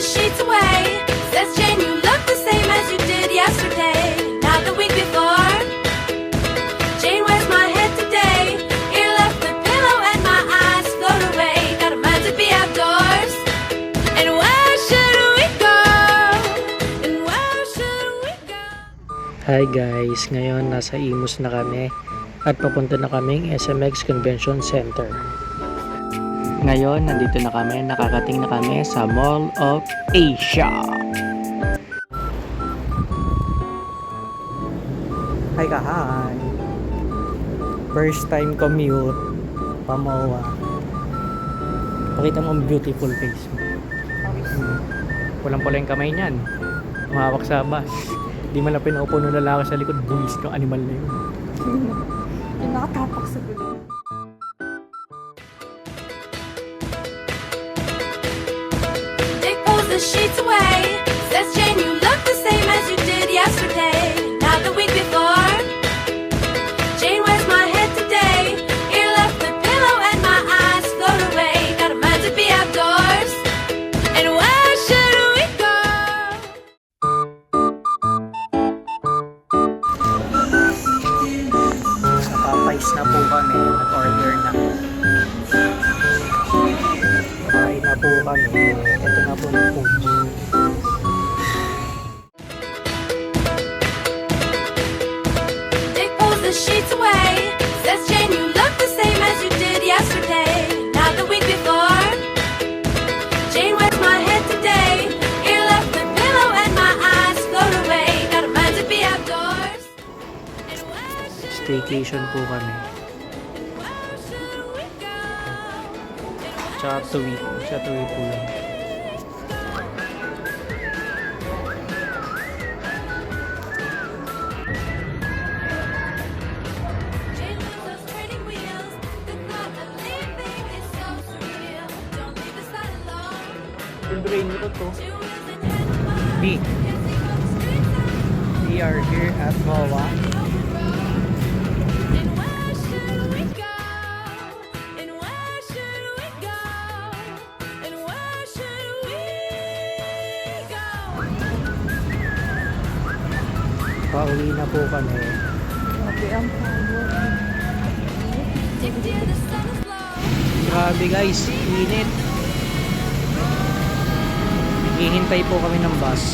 sheets away. Says Jane, you look the same as you did yesterday. Not the week before. Jane, where's my head today? Ear left the pillow and my eyes float away. Got a mind to be outdoors. And where should we go? And where should we go? Hi guys, ngayon nasa Imus na kami at papunta na kaming SMX Convention Center. Ngayon, nandito na kami, nakakating na kami sa Mall of Asia. Hi kahay! First time commute, Pamoa. Pakita mo ang beautiful face mo. Walang pala yung kamay niyan. Mahawak sa bus. Di man lang pinaupo ng lalaki sa likod, buwis ng animal na yun. Yung nakatapak sa gulo. Dick pulls the sheets away. Says Jane, you look the same as you did yesterday. Not the week before. Jane, where's my head today? Ear left the pillow and my eyes float away. Got a mind to be outdoors. And where should we go? Sa Popeyes na po kami, nag-order na. Kain na po kami. Ito na po yung food. Dick pulls the sheets away. Says Jane, you look the same as you did yesterday. Not the week before. Jane, where's my head today? Ear left the pillow and my eyes float away. Got a mind to be outdoors. And where should Staycation po kami. we go? Tsaka tuwi. Sa tuwi po lang. Jane loves those training wheels. The thought of leaving is so surreal. Don't leave the side alone. Yung brain nito to. Two wheels and animals. B. Can't see on the streets out. We are here at MOA. And where should we go? And where should we go? And where should we go? Pauwi na po kami. Grabe ang power. Deep dear, the sun is low. Grabe guys, init. Hihintay po kami ng bus.